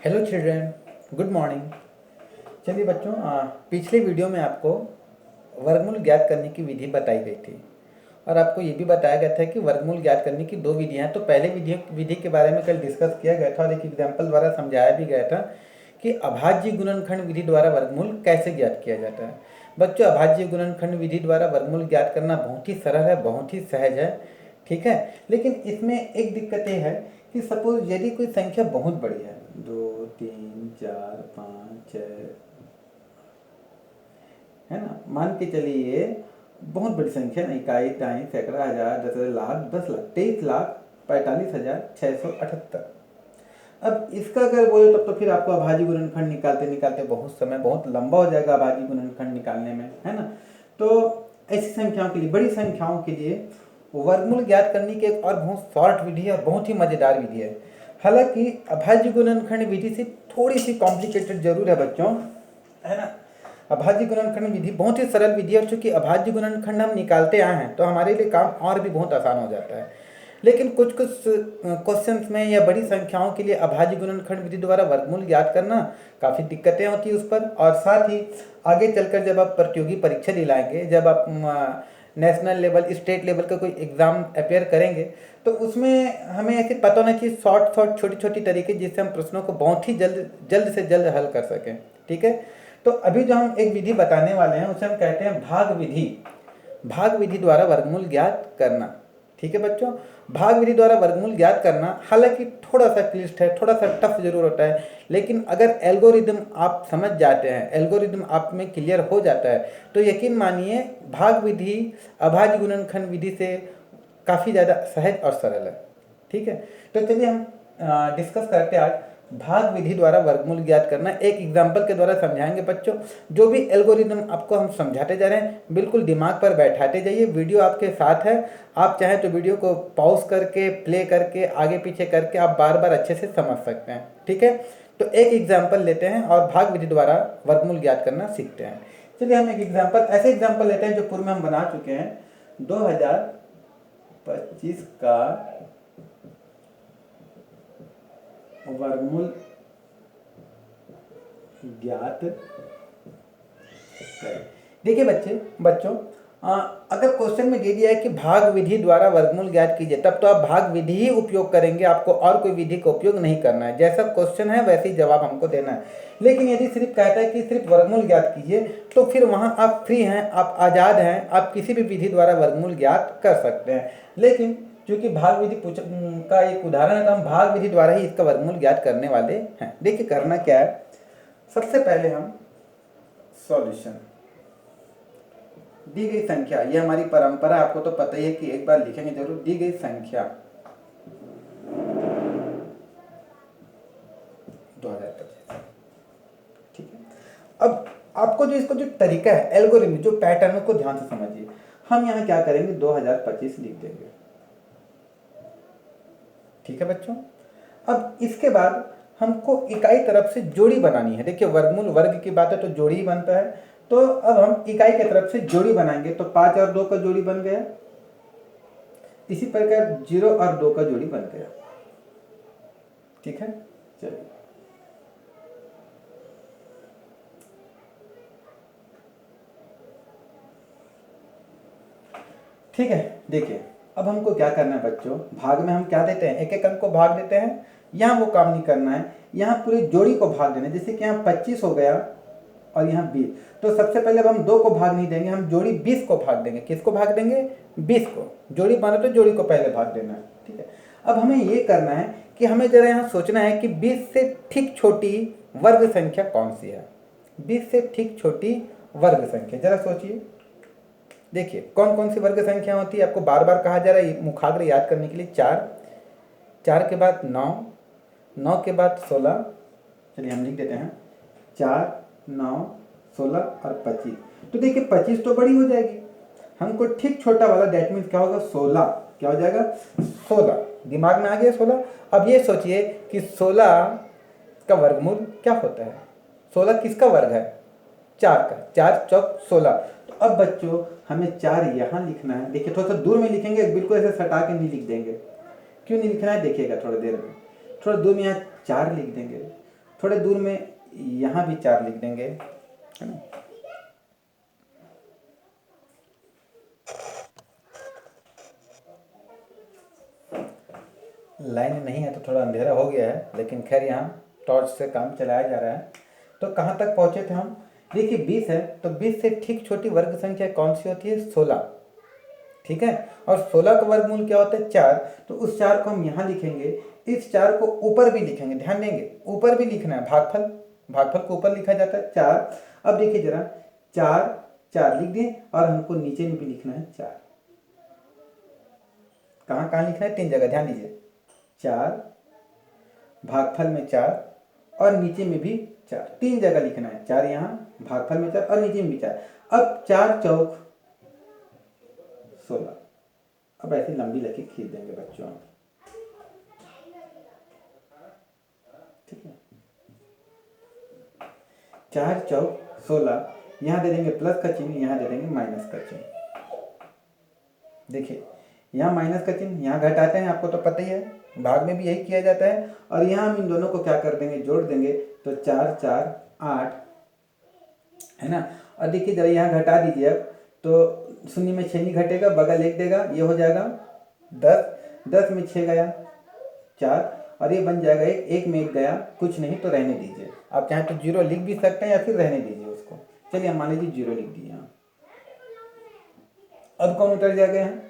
Hello children, good morning. चलिए बच्चों, पिछले वीडियो में आपको वर्गमूल ज्ञात करने की विधि बताई गई थी और आपको ये भी बताया गया था कि वर्गमूल ज्ञात करने की दो विधियां। तो पहले विधि के बारे में कल डिस्कस किया गया था और एक एग्जाम्पल द्वारा समझाया भी गया था कि अभाज्य गुणनखंड विधि द्वारा वर्गमूल कैसे ज्ञात किया जाता है। बच्चों, अभाज्य गुणनखंड विधि द्वारा वर्गमूल ज्ञात करना बहुत ही सरल है, बहुत ही सहज है, ठीक है। लेकिन इसमें एक दिक्कत ये है कि सपोज यदि कोई संख्या बहुत बड़ी है, 2 3 4 5 6, है ना, मान के चलिए बहुत बड़ी संख्या ना, इकाई टाई सैकड़ा हजार 10,000 लाख 10 लाख 23,45,678। अब इसका अगर बोले तब तो फिर आपको अभाज्य गुणनखंड निकालते निकालते बहुत समय, बहुत लंबा हो जाएगा अभाज्य गुणनखंड निकालने में, है ना। तो ऐसी संख्याओं के लिए, बड़ी संख्याओं के लिए वर्गमूल ज्ञात करने की एक और बहुत शॉर्ट विधि है और बहुत ही मजेदार विधि है। हालांकि अभाज्य गुणनखंड विधि से थोड़ी सी कॉम्प्लिकेटेड जरूर है बच्चों, है ना। अभाज्य गुणनखंड विधि बहुत ही सरल विधि है और चूंकि अभाज्य गुणनखंड हम निकालते आए हैं तो हमारे लिए काम और भी बहुत आसान हो जाता है। लेकिन कुछ कुछ क्वेश्चंस में या बड़ी संख्याओं के लिए अभाज्य गुणनखंड विधि द्वारा वर्गमूल ज्ञात करना काफ़ी दिक्कतें होती है उस पर। और साथ ही आगे चलकर जब आप प्रतियोगी परीक्षा दिलाएंगे, जब आप नेशनल लेवल, स्टेट लेवल का कोई एग्ज़ाम अपेयर करेंगे, तो उसमें हमें ऐसे पता होना चाहिए शॉर्ट शॉर्ट छोटी छोटी तरीके जिससे हम प्रश्नों को बहुत ही जल्द से जल्द हल कर सकें, ठीक है। तो अभी जो हम एक विधि बताने वाले हैं उसे हम कहते हैं भाग विधि। भाग विधि द्वारा वर्गमूल ज्ञात करना, ठीक है बच्चों। भाग विधि द्वारा वर्गमूल ज्ञात करना हालांकि थोड़ा सा क्लिष्ट है, थोड़ा सा टफ जरूर होता है, लेकिन अगर एल्गोरिदम आप समझ जाते हैं, एल्गोरिदम आप में क्लियर हो जाता है, तो यकीन मानिए भाग विधि अभाज्य गुणनखंड विधि से काफ़ी ज़्यादा सहज और सरल है, ठीक है। तो चलिए हम डिस्कस करते हैं आज भाग विधि द्वारा वर्गमूल ज्ञात करना। एक एग्जाम्पल के द्वारा समझाएंगे बच्चों। जो भी एल्गोरिदम आपको हम समझाते जा रहे हैं बिल्कुल दिमाग पर बैठाते जाइए, वीडियो आपके साथ है। आप चाहें तो वीडियो को पॉज करके, प्ले करके, आगे पीछे करके आप बार बार अच्छे से समझ सकते हैं, ठीक है। तो एक एग्जाम्पल लेते हैं और भाग विधि द्वारा वर्गमूल ज्ञात करना सीखते हैं। चलिए हम एक एग्जाम्पल, ऐसे एग्जाम्पल लेते हैं जो पूर्व में हम बना चुके हैं। 2025 का वर्गमूल ज्ञात करें। देखिए बच्चों, अगर क्वेश्चन में दे दिया है कि भाग विधि द्वारा वर्गमूल ज्ञात कीजिए, तब तो आप भाग विधि ही उपयोग करेंगे, आपको और कोई विधि का उपयोग नहीं करना है। जैसा क्वेश्चन है वैसे ही जवाब हमको देना है। लेकिन यदि सिर्फ कहता है कि सिर्फ वर्गमूल ज्ञात कीजिए, तो फिर वहाँ आप फ्री हैं, आप आज़ाद हैं, आप किसी भी विधि द्वारा वर्गमूल ज्ञात कर सकते हैं। लेकिन चूंकि भाग विधि का एक उदाहरण है तो हम भाग विधि द्वारा ही इसका वर्गमूल ज्ञात करने वाले हैं। देखिए करना क्या है, सबसे पहले हम सॉल्यूशन, दी गई संख्या, ये हमारी परंपरा, आपको तो पता ही है कि एक बार लिखेंगे जरूर। दी गई संख्या 2025, ठीक है। अब आपको जो इसका जो तरीका है, एल्गोरिथम, जो पैटर्न को ध्यान से समझिए। हम यहाँ क्या करेंगे, 2025 लिख देंगे, ठीक है बच्चों। अब इसके बाद हमको इकाई तरफ से जोड़ी बनानी है। देखिए वर्गमूल वर्ग की बात है तो जोड़ी ही बनता है। तो अब हम इकाई की तरफ से जोड़ी बनाएंगे, तो 5 और 2 का जोड़ी बन गया। इसी प्रकार 0 और 2 का जोड़ी बन गया, ठीक है। चलिए ठीक है, देखिए अब हमको क्या करना है बच्चों, भाग में हम क्या देते हैं, एक एक अंक को भाग देते हैं। यहाँ वो काम नहीं करना है, यहाँ पूरी जोड़ी को भाग देना है। जैसे कि यहाँ 25 हो गया और यहाँ 20, तो सबसे पहले अब हम 2 को भाग नहीं देंगे, हम जोड़ी 20 को भाग देंगे। किसको भाग देंगे, 20 को। जोड़ी बना तो जोड़ी को पहले भाग देना है, ठीक है। अब हमें ये करना है कि हमें जरा यहाँ सोचना है कि 20 से ठीक छोटी वर्ग संख्या कौन सी है। 20 से ठीक छोटी वर्ग संख्या जरा सोचिए। देखिए कौन कौन सी वर्ग संख्या होती है, आपको बार बार कहा जा रहा है मुखाग्र याद करने के लिए। 4, 4 के बाद 9, 9 के बाद 16। चलिए हम लिख देते हैं 4, 9, 16 और 25। तो देखिए 25 तो बड़ी हो जाएगी, हमको ठीक छोटा वाला, दैट मीन्स क्या होगा, 16। क्या हो जाएगा, 16। दिमाग में आ गया 16। अब ये सोचिए कि 16 का वर्गमूल क्या होता है। 16 किसका वर्ग है, 4 का। 4 चौक 16। तो अब बच्चों हमें 4 यहाँ लिखना है। देखिए थोड़ा सा दूर में लिखेंगे, बिल्कुल ऐसे सटा के नहीं लिख देंगे। क्यों नहीं लिखना है देखिएगा थोड़ी देर में। थोड़ा दूर में यहाँ 4 लिख देंगे, थोड़े दूर में यहाँ भी 4 लिख देंगे, है ना। लाइन नहीं है तो थोड़ा अंधेरा हो गया है, लेकिन खैर यहाँ टॉर्च से काम चलाया जा रहा है। तो कहाँ तक पहुँचे थे हम? देखिए 20 है, तो 20 से ठीक छोटी वर्ग संख्या कौन सी होती है? 16, ठीक है। और 16 का वर्गमूल क्या होता है? 4। तो उस 4 को हम यहाँ लिखेंगे, इस 4 को ऊपर भी लिखेंगे, ध्यान देंगे ऊपर भी लिखना है, भागफल, भागफल को ऊपर लिखा जाता है 4। अब देखिए जरा, 4 4 लिख दिए और हमको नीचे में भी लिखना है 4। कहाँ कहाँ लिखना है? 3 जगह, ध्यान दीजिए, 4, भागफल में 4 और नीचे में भी 4, 3 जगह लिखना है। 4 यहाँ, भागफल में 4 और नीचे में भी 4। अब 4 चौक 16। अब ऐसे लंबी लकीर खींच देंगे बच्चों, ठीक है। 4 चौक 16, यहाँ दे देंगे प्लस का चिन्ह, यहाँ दे देंगे माइनस का चिन्ह। देखिए यहाँ माइनस का चिन्ह, यहाँ घटाते हैं, आपको तो पता ही है, भाग में भी यही किया जाता है। और यहाँ हम इन दोनों को क्या कर देंगे? जोड़ देंगे, तो 4 4 8, है ना। और देखिए जरा यहाँ घटा दीजिए, अब तो शून्य में 6 नहीं घटेगा, बगल 1 देगा, ये हो जाएगा 10, 10 में 6 गया 4, और ये बन जाएगा 1, 1 में 1 गया, कुछ नहीं तो रहने दीजिए। आप चाहें तो 0 लिख भी सकते हैं या फिर रहने दीजिए उसको। चलिए हम मान लीजिए 0 लिख दिए यहाँ। अब कौन उतर जाएगा यहाँ?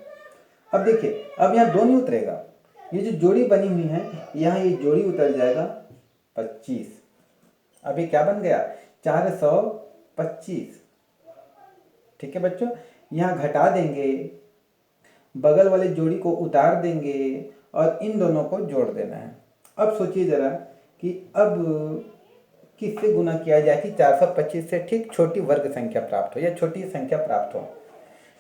अब देखिए, अब यहाँ 2 नहीं उतरेगा, ये जो जोड़ी बनी हुई है यहाँ ये जोड़ी उतर जाएगा 25। अभी क्या बन गया? 425, ठीक है बच्चों। यहाँ घटा देंगे, बगल वाले जोड़ी को उतार देंगे और इन दोनों को जोड़ देना है। अब सोचिए जरा कि अब किससे गुना किया जाए कि 425 से ठीक छोटी वर्ग संख्या प्राप्त हो या छोटी संख्या प्राप्त हो।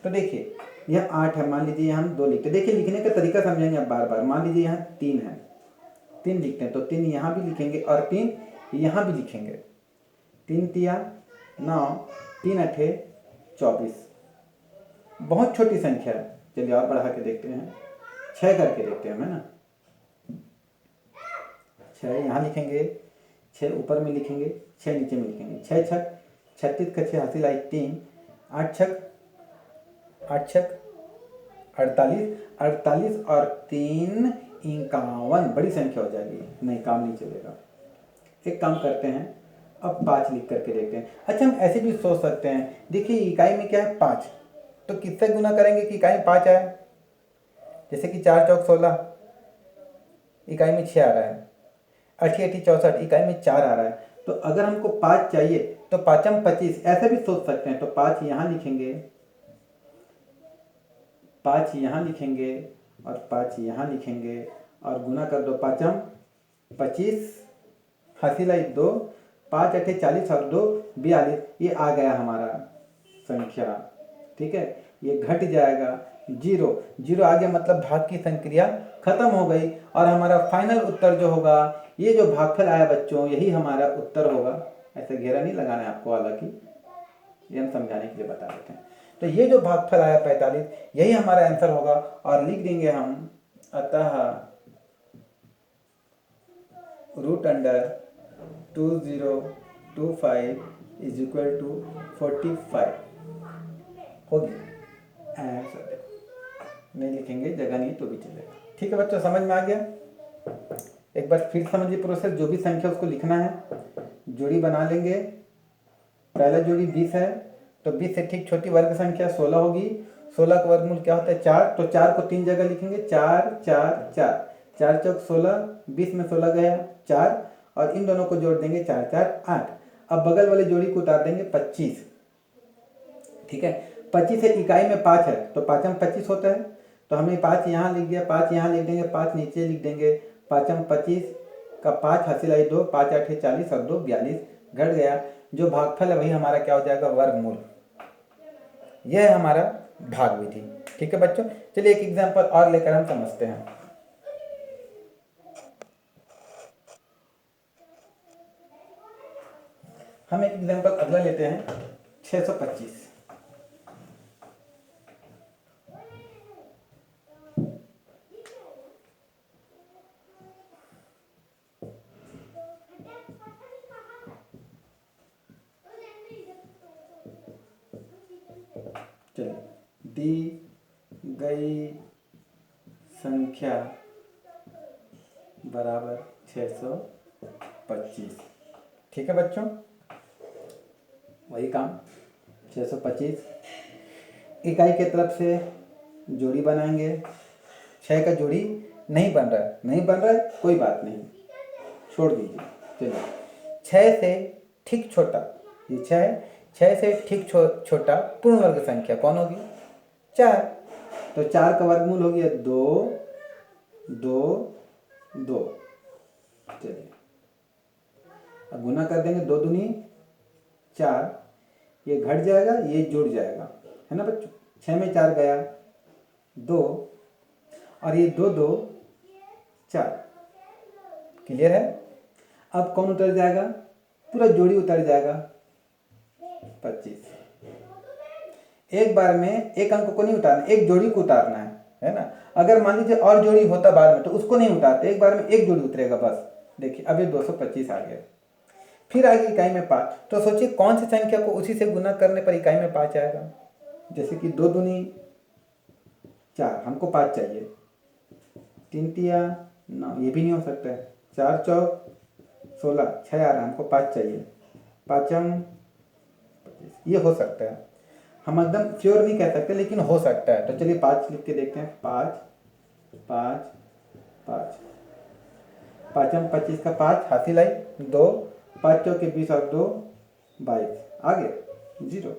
तो देखिए यह 8 है, मान लीजिए यहाँ हम 2 लिखते हैं। देखिए लिखने का तरीका समझेंगे आप बार बार। मान लीजिए यहाँ 3 है, 3 लिखते हैं, तो 3 यहाँ भी लिखेंगे और 3 यहाँ भी लिखेंगे। 3 तिया 9, 3 अठे 24, बहुत छोटी संख्या है। चलिए और बढ़ा के देखते हैं, 6 करके देखते हैं, है ना। 6 यहाँ लिखेंगे, 6 ऊपर में लिखेंगे, 6 नीचे में लिखेंगे। 6 छक 36 का 6 हासिल आई 3, 8 छक 48, 48 और 3 51, बड़ी संख्या हो जाएगी, नहीं काम नहीं चलेगा। एक काम करते हैं, अब 5 लिख करके देखते हैं। अच्छा हम ऐसे भी सोच सकते हैं, देखिए इकाई में क्या है? 5, तो किससे गुना करेंगे कि इकाई में 5 आए? जैसे कि 4 चौक 16, इकाई में 6 आ रहा है, 8 8 64, इकाई में 4 आ रहा है। तो अगर हमको 5 चाहिए तो 5 25, ऐसे भी सोच सकते हैं। तो 5 यहाँ लिखेंगे, 5 यहाँ लिखेंगे और 5 यहाँ लिखेंगे और गुना कर दो, 5 25 हासिल आई 2, 5 अठे 40 और 2 42, ये आ गया हमारा संख्या, ठीक है। ये घट जाएगा, 0 0 आ गया, मतलब भाग की संक्रिया खत्म हो गई और हमारा फाइनल उत्तर जो होगा, ये जो भागफल आया बच्चों, यही हमारा उत्तर होगा। ऐसे घेरा नहीं लगाना है आपको, हालांकि ये हम समझाने के लिए बता देते हैं। तो ये जो भागफल आया 45, यही हमारा आंसर होगा। और लिख देंगे हम, अतः √2025 इज इक्वल टू 45 होगी आंसर। नहीं लिखेंगे, जगह नहीं तो भी चलेगा, ठीक है बच्चों, समझ में आ गया। एक बार फिर समझिए प्रोसेस, जो भी संख्या उसको लिखना है, जोड़ी बना लेंगे। पहला जोड़ी 20 है, तो 20 से ठीक छोटी वर्ग संख्या 16 होगी। 16 का वर्गमूल क्या होता है? 4, तो 4 को 3 जगह लिखेंगे, 4 4 4, 4 चौक 16, 20 में 16 गया 4, और इन दोनों को जोड़ देंगे, 4 4 8। अब बगल वाले जोड़ी को उतार देंगे 25, ठीक है। 25 से इकाई में 5 है, तो 5 25 होता है, तो हमने 5 यहाँ लिख दिया, 5 यहाँ लिख देंगे, 5 नीचे लिख देंगे। 5 25 का 5 हासिल आई 2, 5 8 40 और 2 42, घट गया। जो भागफल है वही हमारा क्या हो जाएगा? वर्गमूल। यह है हमारा भाग विधि, ठीक है बच्चों। चलिए एक एग्जांपल और लेकर हम समझते हैं। हम एक एग्जांपल अगला लेते हैं, 625। दी गई संख्या बराबर 625। ठीक है बच्चों, वही काम 625। इकाई के तरफ से जोड़ी बनाएंगे। 6 का जोड़ी नहीं बन रहा है कोई बात नहीं, छोड़ दीजिए। चलिए 6 से ठीक छोटा, ये 6 से ठीक छोटा पूर्ण वर्ग संख्या कौन होगी? 4। तो 4 का वर्गमूल हो गया 2 2 2। चलिए अब गुना कर देंगे, 2 दूनी 4, ये घट जाएगा ये जुड़ जाएगा, है ना बच्चों। 6 में 4 गया 2, और ये 2 2 4। क्लियर है? अब कौन उतर जाएगा? पूरा जोड़ी उतर जाएगा 25। एक बार में एक अंक को नहीं उतारना, एक जोड़ी को उतारना है ना। अगर मान लीजिए और जोड़ी होता बाद में तो उसको नहीं उतारते, एक बार में एक जोड़ी उतरेगा बस। देखिए अभी 225 आ गया। फिर आगे इकाई में 5, तो सोचिए कौन सी संख्या को उसी से गुना करने पर इकाई में 5 आएगा। जैसे कि 2 दूनी 4, हमको 5 चाहिए। 3 तिया 9, ये भी नहीं हो सकता है। 4 चौक 16, 6 आ रहा है, हमको 5 चाहिए। 5m 25, ये हो सकता है। हम एकदम श्योर नहीं कह सकते लेकिन हो सकता है। तो चलिए 5 लिख के देखते हैं। 5 5 5, 5m 25 का 5 हासिल आई। 2 5 चौके 20 और 2 22, आगे 0।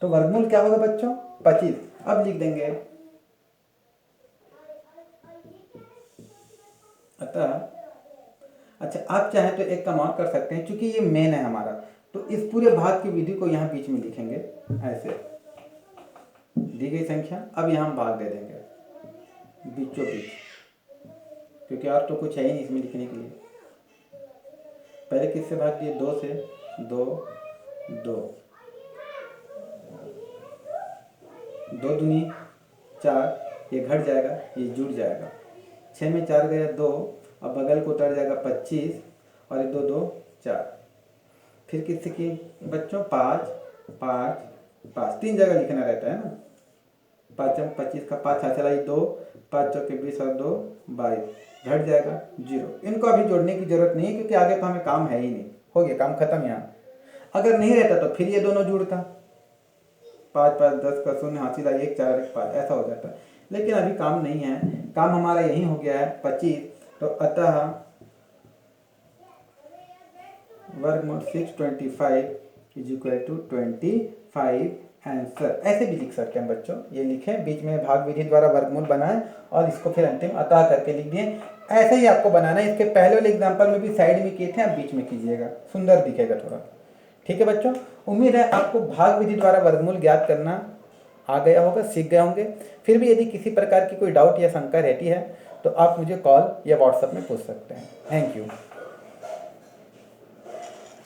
तो वर्गमूल क्या होगा बच्चों? 25। अब लिख देंगे अतः, अच्छा आप चाहें तो एक काम और कर सकते हैं, क्योंकि ये मेन है हमारा, तो इस पूरे भाग की विधि को यहाँ बीच में लिखेंगे ऐसे। दी गई संख्या, अब यहाँ हम भाग दे देंगे बीचों बीच, क्योंकि और तो कुछ है ही नहीं इसमें लिखने के लिए। पहले किससे भाग दिए? 2 से। 2 2 2 दूनी 4, ये घट जाएगा ये जुड़ जाएगा। 6 में 4 गया 2, अब बगल को उतर जाएगा 25, और 2 2 4। फिर किससे की बच्चों? 5 5 5, 3 जगह लिखना रहता है ना। 5m 25 का 5 हासिल आई। 2 5 चौके 20 और 2 22, घट जाएगा 0। इनको अभी जोड़ने की जरूरत नहीं है, क्योंकि आगे तो हमें काम है ही नहीं, हो गया काम खत्म यहाँ। अगर नहीं रहता तो फिर ये दोनों जुड़ता, 5 5 10 का 0 हासिल आई 1 4 1 5, ऐसा हो जाता। लेकिन अभी काम नहीं है, काम हमारा यही हो गया है 25। तो अतः वर्गमूल 625 इज इक्वल टू 25 आंसर। ऐसे भी लिख सकते हैं बच्चों, ये लिखें बीच में भाग विधि द्वारा वर्गमूल बनाएं और इसको फिर अंतिम अतः करके लिख दिए। ऐसे ही आपको बनाना है। इसके पहले वाले एग्जाम्पल में भी साइड में किए थे, आप बीच में कीजिएगा, सुंदर दिखेगा थोड़ा। ठीक है बच्चों, उम्मीद है आपको भाग विधि द्वारा वर्गमूल ज्ञात करना आ गया होगा, सीख गए होंगे। फिर भी यदि किसी प्रकार की कोई डाउट या शंका रहती है तो आप मुझे कॉल या व्हाट्सएप में पूछ सकते हैं। Thank you.